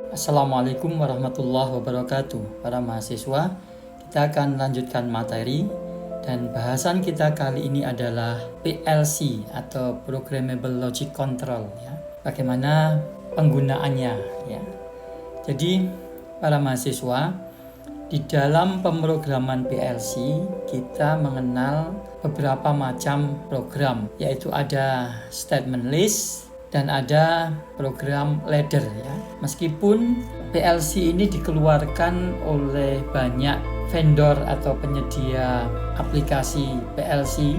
Assalamualaikum warahmatullahi wabarakatuh. Para mahasiswa, kita akan melanjutkan materi dan bahasan kita kali ini adalah PLC atau Programmable Logic Control ya. Bagaimana penggunaannya ya. Jadi para mahasiswa, di dalam pemrograman PLC kita mengenal beberapa macam program, yaitu ada statement list dan ada program ladder ya. Meskipun PLC ini dikeluarkan oleh banyak vendor atau penyedia aplikasi PLC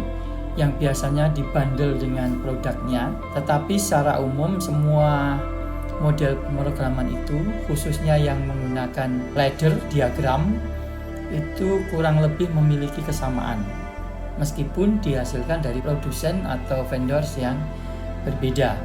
yang biasanya dibundle dengan produknya, tetapi secara umum semua model pemrograman itu, khususnya yang menggunakan ladder diagram, itu kurang lebih memiliki kesamaan meskipun dihasilkan dari produsen atau vendors yang berbeda.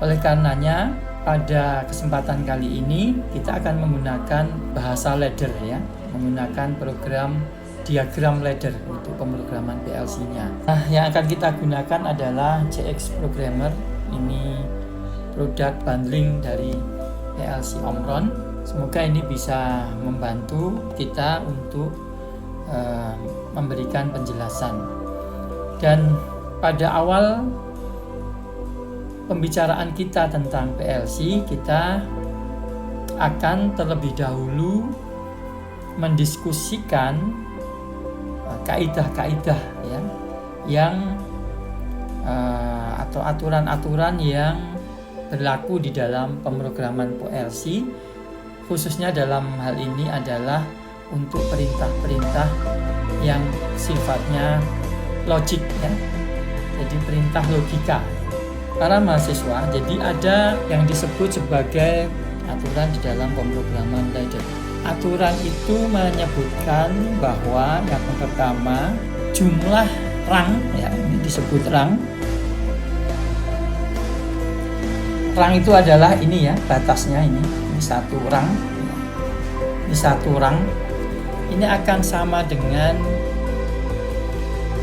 Oleh karenanya, pada kesempatan kali ini kita akan menggunakan bahasa ladder ya, menggunakan program diagram ladder untuk pemrograman PLC-nya. Nah, yang akan kita gunakan adalah CX Programmer. Ini produk bundling dari PLC Omron. Semoga ini bisa membantu kita untuk memberikan penjelasan. Dan pada awal pembicaraan kita tentang PLC, kita akan terlebih dahulu mendiskusikan kaidah-kaidah ya, yang atau aturan-aturan yang berlaku di dalam pemrograman PLC, khususnya dalam hal ini adalah untuk perintah-perintah yang sifatnya logik ya. Jadi perintah logika. Para mahasiswa, jadi ada yang disebut sebagai aturan di dalam pemrograman ladder. Aturan itu menyebutkan bahwa yang pertama, jumlah rang ya, ini disebut rang. Rang itu adalah ini ya, batasnya ini satu rang. Ini satu rang. Ini akan sama dengan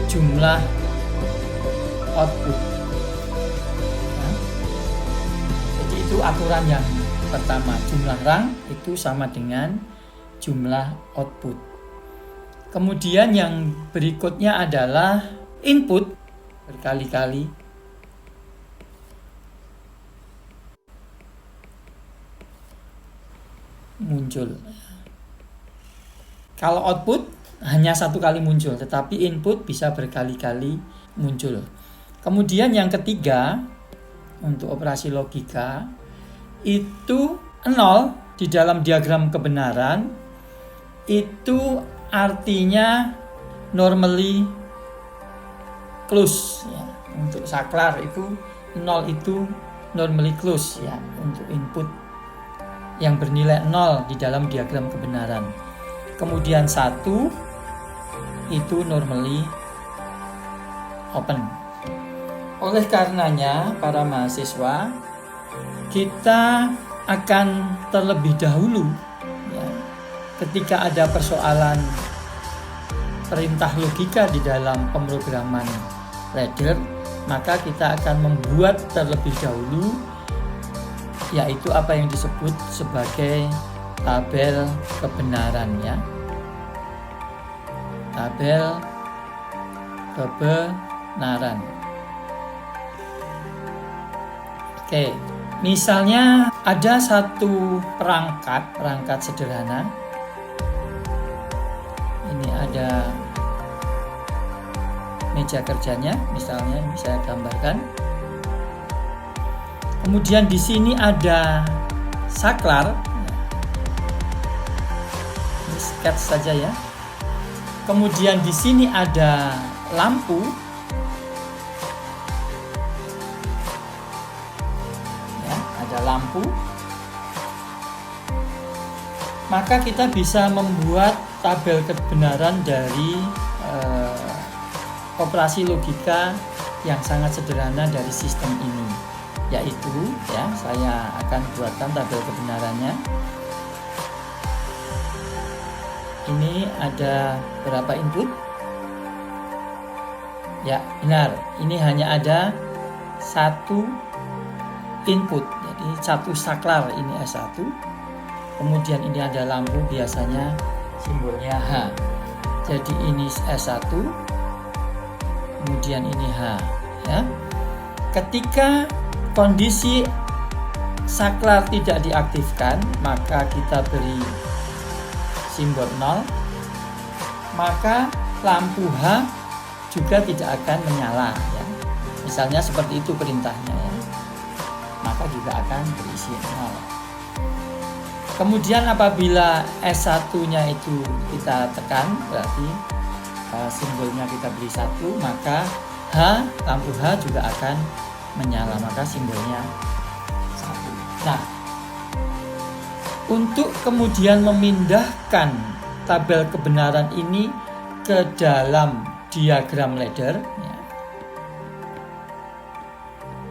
jumlah output. Itu aturan yang pertama, jumlah rang itu sama dengan jumlah output. Kemudian yang berikutnya adalah input berkali-kali muncul. Kalau output hanya satu kali muncul, tetapi input bisa berkali-kali muncul. Kemudian yang ketiga, untuk operasi logika itu 0 di dalam diagram kebenaran itu artinya normally close ya. Untuk saklar itu 0 itu normally close ya, untuk input yang bernilai 0 di dalam diagram kebenaran. Kemudian 1 itu normally open. Oleh karenanya, para mahasiswa, kita akan terlebih dahulu ya, ketika ada persoalan perintah logika di dalam pemrograman ladder, maka kita akan membuat terlebih dahulu yaitu apa yang disebut sebagai tabel kebenaran ya. Tabel kebenaran. Oke, misalnya ada satu perangkat sederhana. Ini ada meja kerjanya, misalnya ini saya gambarkan. Kemudian di sini ada saklar. Ini sketch saja ya. Kemudian di sini ada lampu. Lampu, maka kita bisa membuat tabel kebenaran dari operasi logika yang sangat sederhana dari sistem ini, yaitu ya, saya akan buatkan tabel kebenarannya. Ini ada berapa input? Ya, benar, ini hanya ada satu input. Jadi satu saklar ini S1, kemudian ini ada lampu, biasanya simbolnya H. Jadi ini S1, kemudian ini H, ya. Ketika kondisi saklar tidak diaktifkan, maka kita beri simbol 0, maka lampu H juga tidak akan menyala, ya. Misalnya seperti itu perintahnya, ya. Maka juga akan berisi 0. Kemudian apabila S1-nya itu kita tekan, berarti simbolnya kita beri 1, maka lampu H juga akan menyala, maka simbolnya 1. Nah, untuk kemudian memindahkan tabel kebenaran ini ke dalam diagram ladder, ya,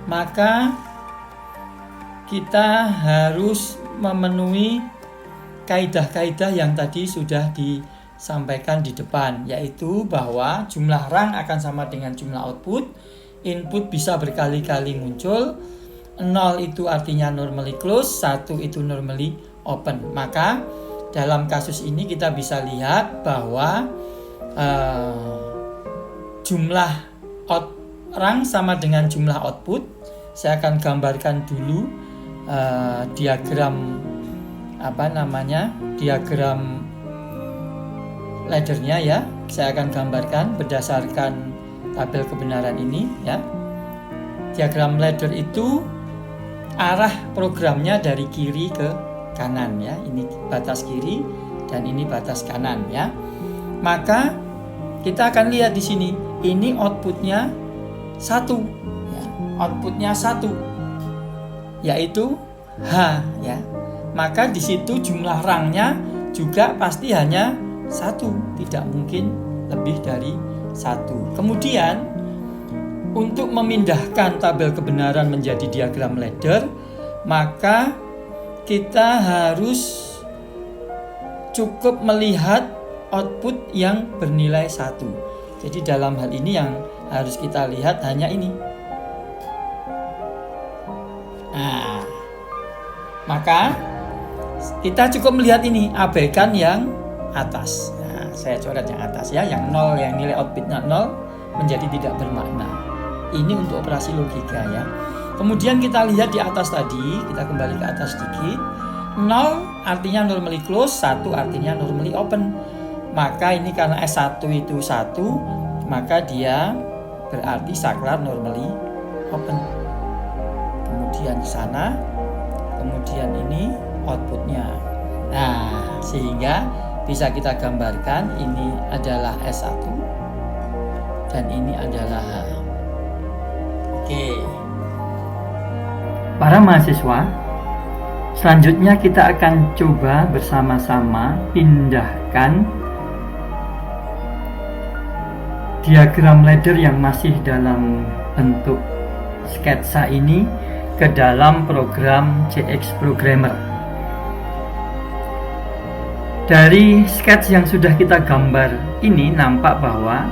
maka kita harus memenuhi kaidah-kaidah yang tadi sudah disampaikan di depan, yaitu bahwa jumlah rang akan sama dengan jumlah output, input bisa berkali-kali muncul, 0 itu artinya normally close, 1 itu normally open. Maka dalam kasus ini kita bisa lihat bahwa jumlah rang sama dengan jumlah output. Saya akan gambarkan dulu diagram diagram laddernya, ya. Saya akan gambarkan berdasarkan tabel kebenaran ini, ya. Diagram ladder itu arah programnya dari kiri ke kanan, ya. Ini batas kiri dan ini batas kanan, ya. Maka kita akan lihat di sini, ini outputnya 1, ya. Outputnya 1, yaitu H, ya. Maka di situ jumlah rangnya juga pasti hanya 1, tidak mungkin lebih dari 1. Kemudian untuk memindahkan tabel kebenaran menjadi diagram ladder, maka kita harus cukup melihat output yang bernilai 1. Jadi dalam hal ini yang harus kita lihat hanya ini. Nah, maka kita cukup melihat ini, abaikan yang atas. Nah, saya coret yang atas, ya, yang 0, yang nilai outputnya 0 menjadi tidak bermakna. Ini untuk operasi logika, ya. Kemudian kita lihat di atas tadi, kita kembali ke atas sedikit. 0 artinya normally close, 1 artinya normally open. Maka ini karena S1 itu 1, maka dia berarti saklar normally open. Kemudian di sana, kemudian ini outputnya. Nah, sehingga bisa kita gambarkan ini adalah S1 dan ini adalah H. Oke. Para mahasiswa, selanjutnya kita akan coba bersama-sama pindahkan diagram ladder yang masih dalam bentuk sketsa ini ke dalam program CX Programmer. Dari sketch yang sudah kita gambar ini nampak bahwa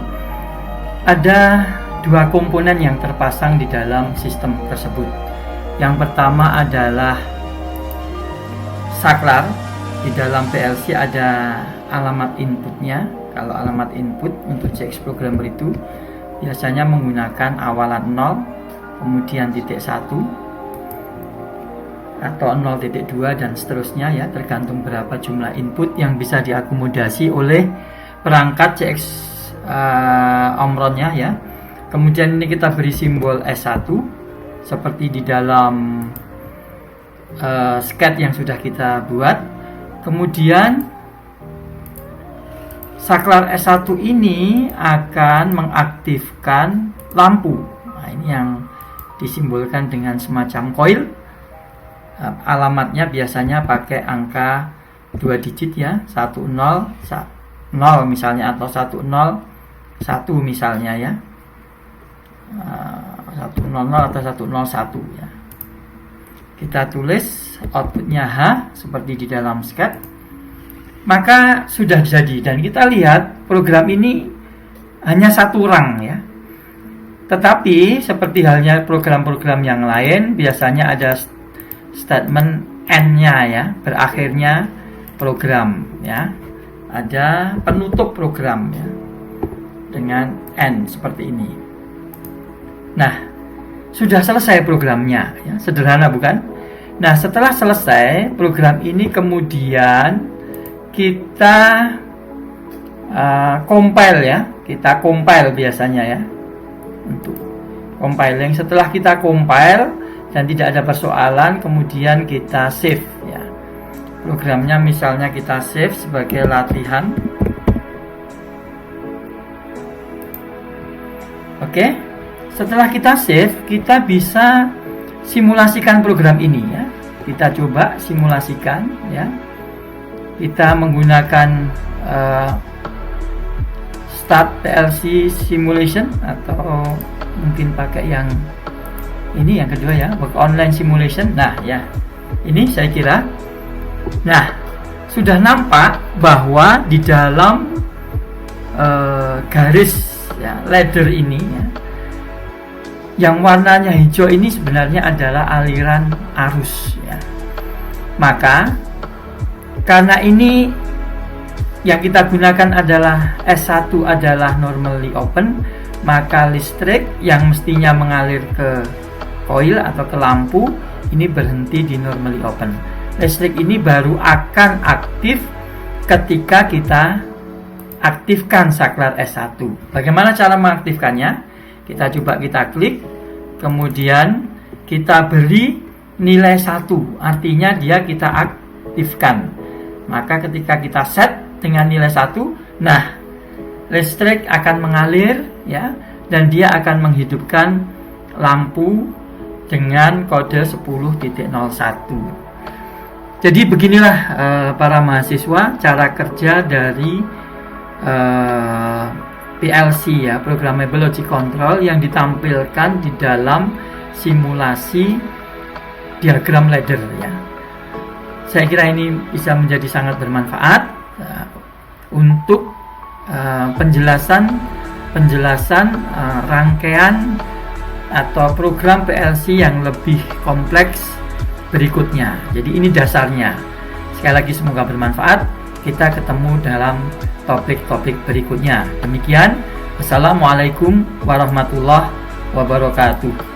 ada 2 komponen yang terpasang di dalam sistem tersebut. Yang pertama adalah saklar. Di dalam PLC ada alamat inputnya. Kalau alamat input untuk CX Programmer itu biasanya menggunakan awalan 0, kemudian titik 1 atau 0.2 dan seterusnya, ya, tergantung berapa jumlah input yang bisa diakomodasi oleh perangkat CX Omronnya, ya. Kemudian ini kita beri simbol S1 seperti di dalam sketch yang sudah kita buat. Kemudian saklar S1 ini akan mengaktifkan lampu. Nah, ini yang disimbolkan dengan semacam coil. Alamatnya biasanya pakai angka 2 digit, ya, 10 0 misalnya, atau 101 misalnya, ya. 100 atau 101, ya. Kita tulis outputnya H seperti di dalam sketch. Maka sudah jadi, dan kita lihat program ini hanya 1 rang, ya. Tetapi seperti halnya program-program yang lain, biasanya ada statement N-nya ya, berakhirnya program ya. Ada penutup program ya, dengan N seperti ini. Nah, sudah selesai programnya ya, sederhana bukan? Nah, setelah selesai program ini kemudian kita compile ya, kita compile biasanya ya, untuk compiling. Setelah kita compile dan tidak ada persoalan, kemudian kita save ya. Programnya misalnya kita save sebagai latihan. Oke, setelah kita save, kita bisa simulasikan program ini ya. Kita coba simulasikan ya. Kita menggunakan Start PLC Simulation, atau mungkin pakai yang ini yang kedua ya, Work Online Simulation. Nah ya, ini saya kira. Nah, sudah nampak bahwa di dalam garis ya, ladder ini ya, yang warnanya hijau ini sebenarnya adalah aliran arus ya. Maka karena ini yang kita gunakan adalah S1 adalah normally open, maka listrik yang mestinya mengalir ke koil atau ke lampu ini berhenti di normally open. Listrik ini baru akan aktif ketika kita aktifkan saklar S1. Bagaimana cara mengaktifkannya? Kita coba kita klik, kemudian kita beri nilai 1, artinya dia kita aktifkan. Maka ketika kita set dengan nilai 1, nah listrik akan mengalir ya, dan dia akan menghidupkan lampu dengan kode 10.01. Jadi beginilah para mahasiswa cara kerja dari PLC ya, Programmable Logic Control, yang ditampilkan di dalam simulasi diagram ladder ya. Saya kira ini bisa menjadi sangat bermanfaat untuk penjelasan rangkaian atau program PLC yang lebih kompleks berikutnya. Jadi ini dasarnya. Sekali lagi semoga bermanfaat. Kita ketemu dalam topik-topik berikutnya. Demikian. Assalamualaikum warahmatullahi wabarakatuh.